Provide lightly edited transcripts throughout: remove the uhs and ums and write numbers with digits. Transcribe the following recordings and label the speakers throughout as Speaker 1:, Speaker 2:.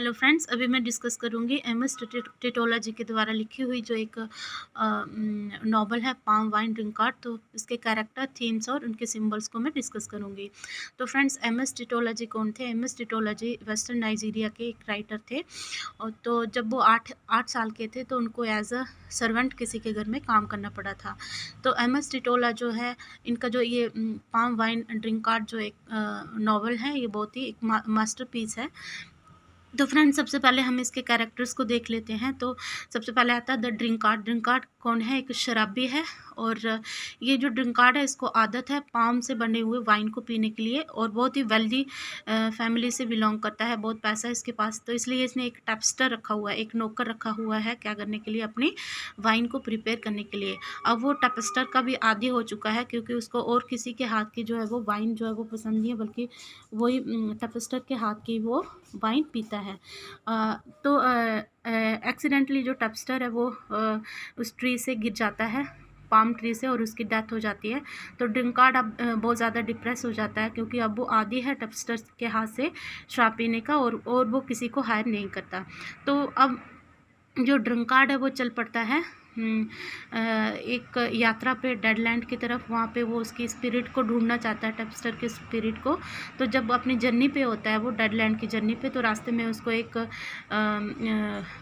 Speaker 1: Hello friends, अभी मैं discuss करूंगी एम.एस. टिटोला जी के द्वारा लिखी हुई जो एक नॉवल है पाम वाइन ड्रिंक कार्ड। तो इसके कैरेक्टर, थीम्स और उनके सिंबल्स को मैं डिस्कस करूंगी। तो फ्रेंड्स, एम.एस. टिटोला जी कौन थे? एम.एस. टिटोला जी वेस्टर्न नाइजीरिया के एक राइटर थे। और तो जब वो आठ साल के थे तो उनको एज अ सर्वेंट किसी के घर में काम करना पड़ा था। तो एम.एस. टिटोला जो है, इनका जो ये पाम वाइन ड्रिंक कार्ड जो एक नॉवल है, ये बहुत ही एक मास्टरपीस है। तो फ्रेंड्स, सबसे पहले हम इसके कैरेक्टर्स को देख लेते हैं। तो सबसे पहले आता है the drink card. Drink card कौन है? एक शराबी है। और ये जो ड्रिंक कार्ड है, इसको आदत है पाम से बने हुए वाइन को पीने के लिए, और बहुत ही वेल्दी फैमिली से बिलोंग करता है, बहुत पैसा है इसके पास। तो इसलिए इसने एक टैप्स्टर रखा हुआ है, एक नौकर रखा हुआ है, क्या करने के लिए? अपनी वाइन को प्रिपेयर करने के लिए। अब वो टैप्स्टर का भी आदी हो चुका है, क्योंकि उसको और किसी के हाथ की जो है वो वाइन जो है वो पसंद नहीं है, बल्कि वही टैप्स्टर के हाथ की वो वाइन पीता है। तो एक्सीडेंटली जो टैप्स्टर है वो उस ट्री से गिर जाता है, पाम ट्री से, और उसकी डेथ हो जाती है। तो ड्रिंक कार्ड अब बहुत ज़्यादा डिप्रेस हो जाता है, क्योंकि अब वो आदी है टैप्स्टर के हाथ से शराब पीने का, और वो किसी को हायर नहीं करता। तो अब जो ड्रिंक कार्ड है वो चल पड़ता है एक यात्रा पे डेडलैंड की तरफ। वहाँ पे वो उसकी स्पिरिट को ढूंढना चाहता है, टैप्स्टर के स्पिरिट को। तो जब अपनी जर्नी पे होता है वो डेडलैंड की जर्नी पे, तो रास्ते में उसको एक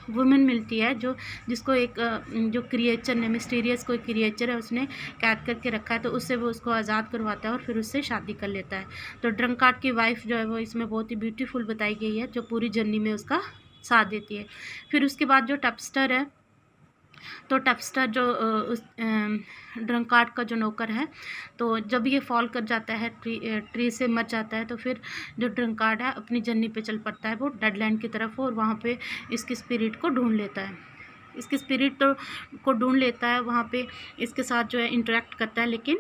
Speaker 1: वुमेन मिलती है जिसको एक जो क्रिएचर ने, मिस्टीरियस कोई क्रिएचर है, उसने कैद करके रखा है। तो उससे वो उसको आज़ाद करवाता है और फिर उससे शादी कर लेता है। तो ड्रिंक कार्ड की वाइफ जो है वो इसमें बहुत ही ब्यूटीफुल बताई गई है, जो पूरी जर्नी में उसका साथ देती है। फिर उसके बाद जो टैप्स्टर है, तो टैप्स्टर जो उस ड्रिंक कार्ड का जो नौकर है, तो जब ये फॉल कर जाता है, ट्री से मर जाता है, तो फिर जो ड्रिंक कार्ड है अपनी जर्नी पे चल पड़ता है वो डेडलैंड की तरफ, और वहाँ पे इसकी स्पिरिट को ढूंढ लेता है। इसकी स्पिरिट को ढूंढ लेता है, वहाँ पे इसके साथ जो है इंटरेक्ट करता है। लेकिन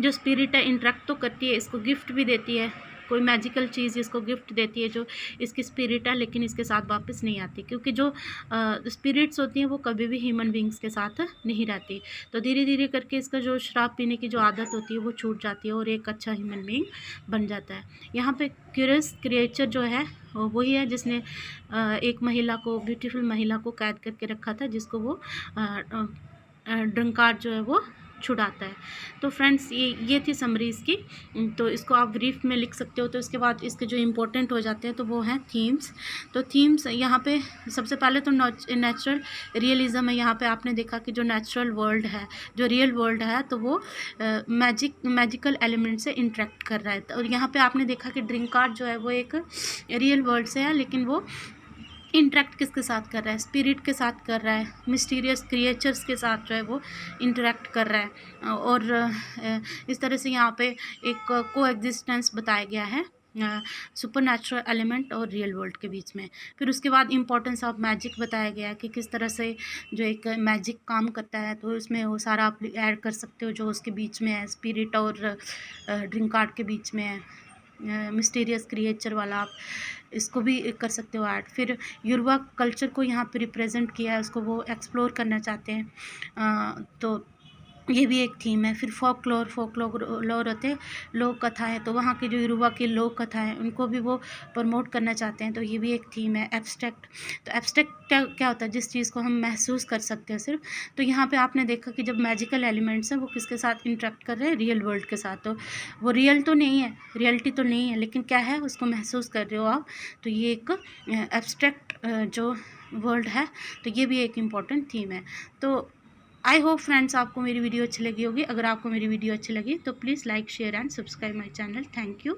Speaker 1: जो स्पिरिट है इंटरेक्ट तो करती है, इसको गिफ्ट भी देती है, कोई मैजिकल चीज़ इसको गिफ्ट देती है जो इसकी स्पिरिट है, लेकिन इसके साथ वापस नहीं आती, क्योंकि जो स्पिरिट्स होती हैं वो कभी भी ह्यूमन बींग्स के साथ नहीं रहती। तो धीरे धीरे करके इसका जो शराब पीने की जो आदत होती है वो छूट जाती है, और एक अच्छा ह्यूमन बींग बन जाता है। यहाँ पे क्यूरियस क्रिएचर जो है वही है जिसने एक महिला को, ब्यूटीफुल महिला को कैद करके रखा था, जिसको वो ड्रिंक कार्ड जो है वो छुड़ाता है। तो फ्रेंड्स, ये थी समरी इसकी। तो इसको आप ब्रीफ में लिख सकते हो। तो इसके बाद इसके जो इम्पोर्टेंट हो जाते हैं तो वो हैं थीम्स। तो थीम्स यहाँ पे सबसे पहले तो नेचुरल रियलिज़म है। यहाँ पे आपने देखा कि जो नेचुरल वर्ल्ड है, जो रियल वर्ल्ड है, तो वो मैजिकल एलिमेंट से इंटरेक्ट कर रहा है। और यहाँ पे आपने देखा कि ड्रिंक कार्ड जो है वो एक रियल वर्ल्ड से है, लेकिन वो इंटरेक्ट किसके साथ कर रहा है? स्पिरिट के साथ कर रहा है, मिस्टीरियस क्रिएचर्स के साथ जो है वो इंटरेक्ट कर रहा है। और इस तरह से यहाँ पे एक को एग्जिस्टेंस बताया गया है सुपर नेचुरल एलिमेंट और रियल वर्ल्ड के बीच में। फिर उसके बाद इम्पोर्टेंस ऑफ मैजिक बताया गया है कि किस तरह से जो एक मैजिक काम करता है। तो इसमें वो सारा आप ऐड कर सकते हो जो उसके बीच में है, स्पिरिट और ड्रिंक कार्ड के बीच में है, मिस्टीरियस क्रिएचर वाला, आप इसको भी कर सकते हो ऐड। फिर योरुबा कल्चर को यहाँ पे रिप्रेजेंट किया है, उसको वो एक्सप्लोर करना चाहते हैं। तो ये भी एक थीम है। फिर फोकलोर होते हैं लोक कथाएँ, तो वहाँ की जो योरुबा की लोक कथाएँ उनको भी वो प्रमोट करना चाहते हैं। तो ये भी एक थीम है। एब्स्ट्रैक्ट, तो एब्स्ट्रैक्ट क्या होता है? जिस चीज़ को हम महसूस कर सकते हैं सिर्फ। तो यहाँ पे आपने देखा कि जब मैजिकल एलिमेंट्स हैं वो किसके साथ इंटरेक्ट कर रहे हैं? रियल वर्ल्ड के साथ। तो वो रियल तो नहीं है, रियलिटी तो नहीं है, लेकिन क्या है, उसको महसूस कर रहे हो आप। तो ये एक एब्स्ट्रैक्ट जो वर्ल्ड है, तो ये भी एक इम्पॉर्टेंट थीम है। तो आई होप फ्रेंड्स आपको मेरी वीडियो अच्छी लगी होगी। अगर आपको मेरी वीडियो अच्छी लगी तो please like, share and subscribe my channel. Thank you.